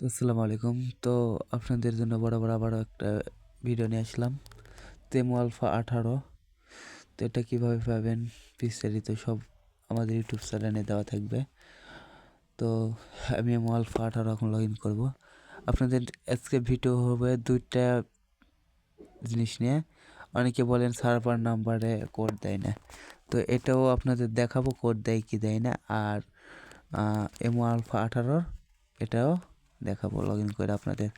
তো আসসালামু আলাইকুম। তো আপনাদের জন্য বরাবর আবারও একটা ভিডিও নিয়ে আসলাম। তেমো আলফা 18। তো এটা কীভাবে পাবেন বিস্তারিত সব আমাদের ইউটিউব চ্যানেলে দেওয়া থাকবে। তো আমি এমো আলফা 18 এখন লগ ইন করবো। আপনাদের আজকে ভিডিও হবে দুইটা জিনিস নিয়ে। অনেকে বলেন সার্ভার নাম্বারে কোড দেয় না, তো এটাও আপনাদের দেখাবো কোড দেয় কি দেয় না। আর এমো আলফা 18 এটাও দেখাবো লগ ইন করে আপনাদের।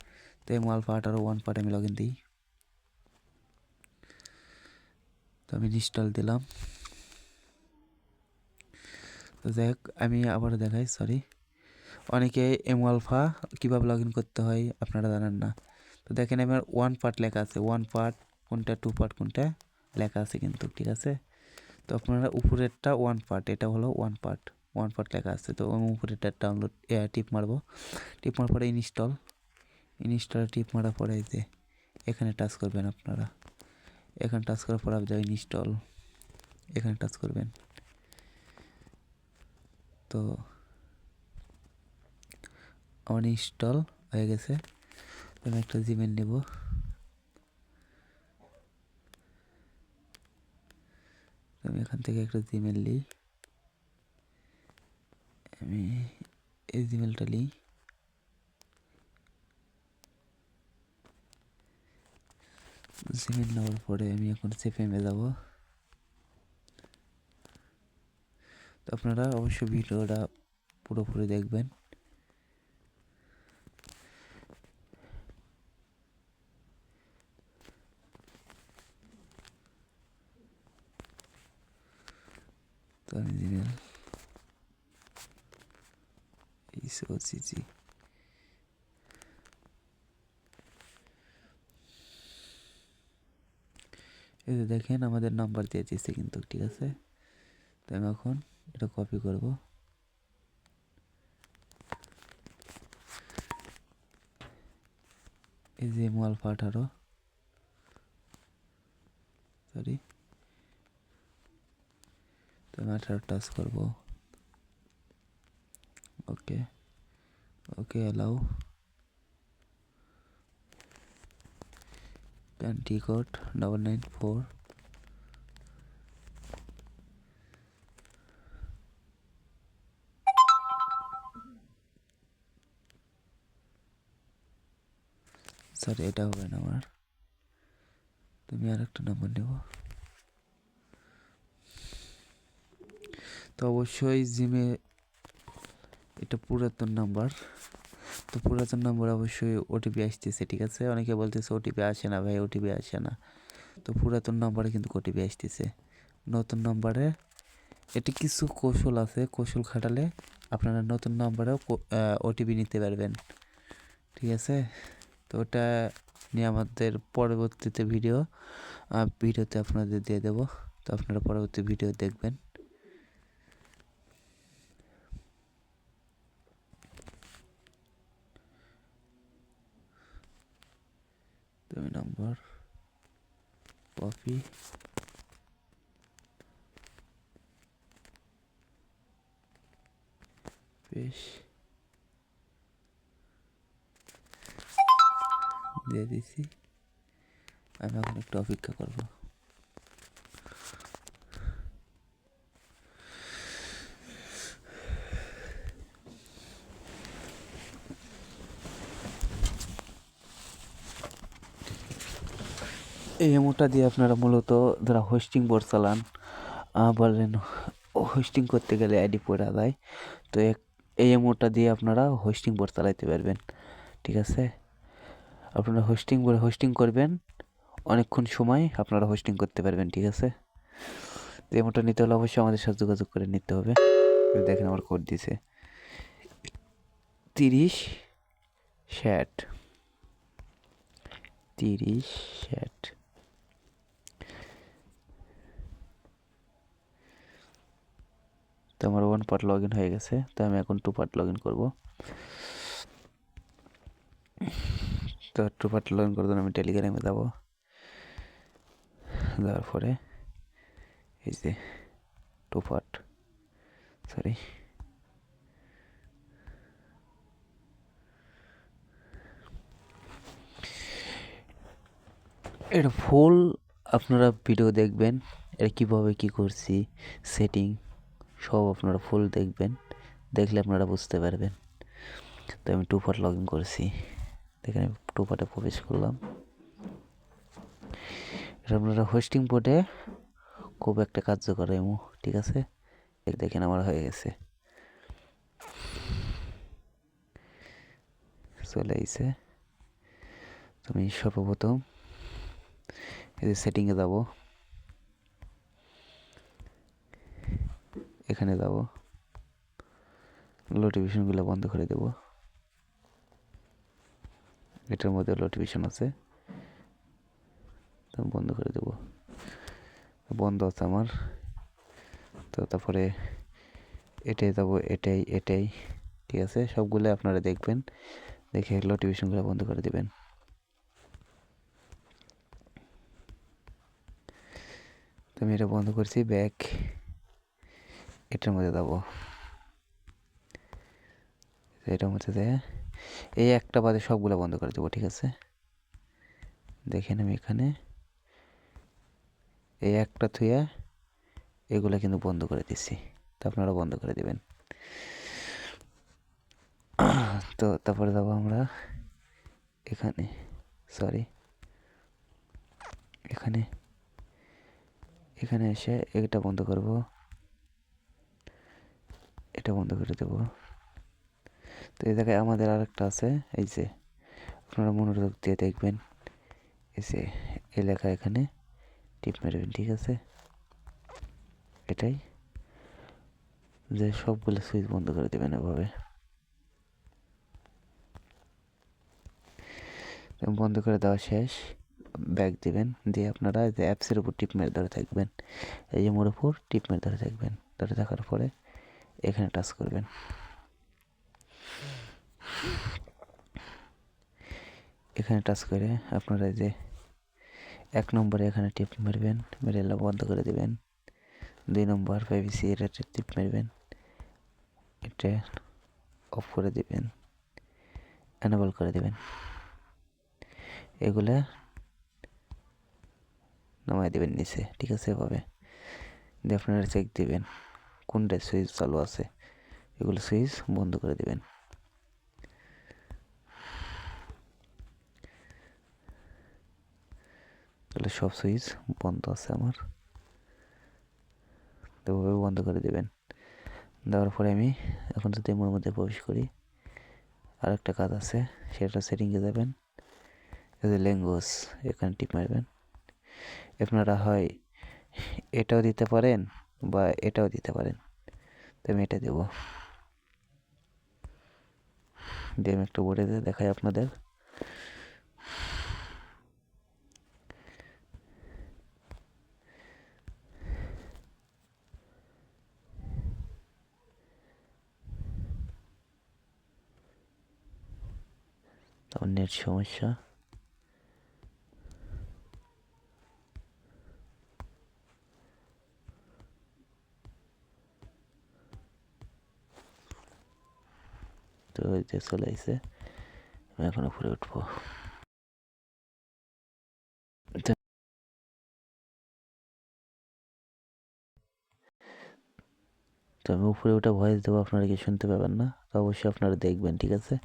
তো এমো আলফা 18 ওয়ান পার্ট আমি লগ ইন দিই। তো আমি ইনস্টল দিলাম। তো যাই হোক আমি আবারও দেখাই, সরি। অনেকে এমো আলফা কীভাবে লগ ইন করতে হয় আপনারা জানেন না। তো দেখেন আমার ওয়ান পার্ট লেখা আছে, ওয়ান পার্ট কোনটা, টু পার্ট কোনটা লেখা আছে কিন্তু, ঠিক আছে। তো আপনারা উপরেরটা ওয়ান পার্ট, এটা হলো ওয়ান পার্ট, ওয়ান পার্ট লেখা আছে। তো আমি উপরেরটা ডাউনলোড টিপ মারবো। টিপ মারার পরে ইনস্টল টিপ মারার পরে এই যে এখানে টাচ করবেন আপনারা। এখানে টাচ করার পর আপনি ইনস্টল এখানে টাচ করবেন। তো আমার ইনস্টল হয়ে গেছে। আমি একটা জিমেল নেব। আমি এখান থেকে একটা জিমেল নিই। আমি এই জিমেলটা নিই। জিমেল নেওয়ার পরে আমি এখন সেফএমে যাব। তো আপনারা অবশ্যই ভিডিওটা পুরোপুরি দেখবেন। তো আমি জিমেল এইচওসিজি এই যে দেখেন আমাদের নাম্বার দিয়ে দিয়েছে কিন্তু, ঠিক আছে। তো আমি এখন এটা কপি করব। এই যে এমো আলফা 18, সরি। তো আমি 18 টাচ করব। ওকে ওকে অ্যালাউ কান্ট্রি কোড 994। সরি এটা হবে না আমার, তুমি আর একটা নাম্বার নেব। তো অবশ্যই জিমে এটা পুরাতন নাম্বার। তো পুরাতন নাম্বার অবশ্যই ওটিপি আসতেছে, ঠিক আছে। অনেকে বলতেছে ওটিপি আসে না ভাই, ওটিপি আসে না। তো পুরাতন নাম্বারে কিন্তু ওটিপি আসতেছে। নতুন নাম্বারে এটি কিছু কৌশল আছে, কৌশল খাটালে আপনারা নতুন নাম্বারেও ওটিপি নিতে পারবেন, ঠিক আছে। তো ওটা নিয়ে আমাদের পরবর্তীতে ভিডিওতে আপনাদের দিয়ে দেবো। তো আপনারা পরবর্তী ভিডিও দেখবেন। তো আমি নাম্বার কপি পেস্ট দিয়ে দিছি। আমি এখন একটু অপেক্ষা করব। এই এমোটা দিয়ে আপনারা মূলত যারা হোস্টিং বোর্ড চালান, বলেন হোস্টিং করতে গেলে আইডি পড়া যায়। তো এই এমোটা দিয়ে আপনারা হোস্টিং বোর্ড চালাইতে পারবেন, ঠিক আছে। আপনারা হোস্টিং করবেন, অনেকক্ষণ সময় আপনারা হোস্টিং করতে পারবেন, ঠিক আছে। তো এমোটা নিতে হলে অবশ্যই আমাদের সাথে যোগাযোগ করে নিতে হবে। দেখেন আমার কোড দিছে 30 60। তো আমার ওয়ান পার্ট লগ ইন হয়ে গেছে। তো আমি এখন টু পার্ট লগ ইন করবো। তো টু পার্ট লগ ইন করার জন্য আমি টেলিগ্রামে যাবো। যাওয়ার পরে এই যে টু পার্ট, সরি এটা ফুল আপনারা ভিডিও দেখবেন, এটা কীভাবে কী করছি সেটিং সব আপনারা ফুল দেখবেন, দেখলে আপনারা বুঝতে পারবেন। তো আমি টুপার লগ ইন করেছি, দেখেন টুপারে প্রবেশ করলাম। এটা আপনারা হোস্টিং বোর্ডে খুব একটা কার্যকর এমো, ঠিক আছে। দেখেন আমার হয়ে গেছে, চলে আইছে। তুমি সর্বপ্রথম এই যে সেটিংয়ে যাব, এখানে যাব, নোটিফিকেশনগুলো বন্ধ করে দেব। এটার মধ্যে নোটিফিকেশন আছে, তো বন্ধ করে দেব, বন্ধ আছে আমার। তো তারপরে এটাই যাব, এটাই ঠিক আছে। সবগুলো আপনারা দেখবেন, দেখে নোটিফিকেশনগুলো বন্ধ করে দেবেন। তো আমি এটা বন্ধ করছি, ব্যাক এটার মধ্যে যাবো, এটার মধ্যে দেয় এই একটা বাদে সবগুলো বন্ধ করে দেবো, ঠিক আছে। দেখেন আমি এখানে এই একটা থুয়া এগুলো কিন্তু বন্ধ করে দিচ্ছি, তো আপনারা বন্ধ করে দেবেন। তো তারপরে যাবো আমরা এখানে, সরি এখানে এসে এটা বন্ধ করব, এটা বন্ধ করে দেব। তো এই জায়গায় আমাদের আরেকটা আছে, এই যে আপনারা মনোযোগ দিয়ে দেখবেন, এই যে এই লেখা এখানে টিপ মারবেন, ঠিক আছে। এটাই যে সবগুলো সুইচ বন্ধ করে দেবেন এভাবে, বন্ধ করে দেওয়া শেষ। ব্যাক দিবেন, দিয়ে আপনারা যে অ্যাপসের উপর টিপ মেরে ধরে থাকবেন, এই যে মোর উপর টিপ মেরে ধরে থাকবেন, ধরে থাকার পরে এখানে টাচ করবেন। এখানে টাচ করে আপনারা যে 1 নম্বরে এখানে টিপ মারবেন, মেরে বন্ধ করে দেবেন। 2 নম্বর প্রাইভেসি এটা টিপ মারবেন, এটা অফ করে দিবেন, এনেবল করে দিবেন। এগুলা নামাই দেবেন নিচে, ঠিক আছে। এভাবে দিয়ে আপনারা চেক দিবেন কোনটা সুইচ চালু আছে, এগুলো সুইচ বন্ধ করে দিবেন। তাহলে সব সুইচ বন্ধ আছে আমার, তো ওভাবে বন্ধ করে দেবেন। দেওয়ার পরে আমি এখন যদি এর মধ্যে প্রবেশ করি, আর একটা কাজ আছে, সেটা সেটিংয়ে যাবেন, এই যে ল্যাঙ্গুয়েজ এখানে টিপ মারবেন। আপনারা হয় এটাও দিতে পারেন বা এটাও দিতে পারেন, তো আমি এটা দেবো। দিয়ে আমি একটু বোর্ডে দেখাই আপনাদের। তারপর নেট সমস্যা, তো ওই যে চলে আসছে, আমি এখন উপরে উঠবো। তো আমি উপরে ওটা ভয়েস দেবো, আপনারা কি শুনতে পাবেন না, তো অবশ্যই আপনারা দেখবেন, ঠিক আছে।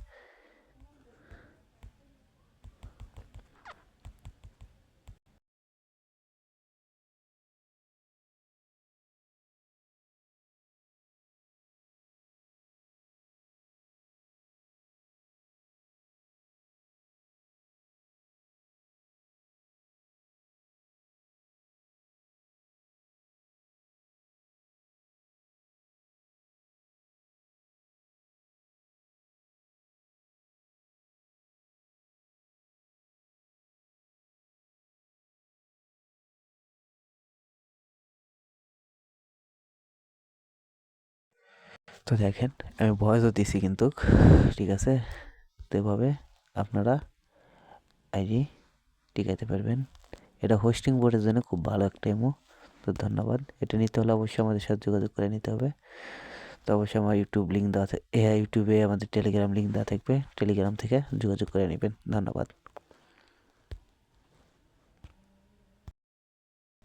তো দেখেন আমি ভয়েসও দিছি কিন্তু, ঠিক আছে। তো এভাবে আপনারা আইডি টিকাইতে পারবেন। এটা হোস্টিং বোর্ডের জন্য খুব ভালো একটা ইমো। তো ধন্যবাদ। এটা নিতে হলে অবশ্যই আমাদের সাথে যোগাযোগ করে নিতে হবে। তো অবশ্যই আমার ইউটিউব লিঙ্ক দেওয়া ইউটিউবে আমাদের টেলিগ্রাম লিঙ্ক দেওয়া থাকবে, টেলিগ্রাম থেকে যোগাযোগ করে নেবেন। ধন্যবাদ।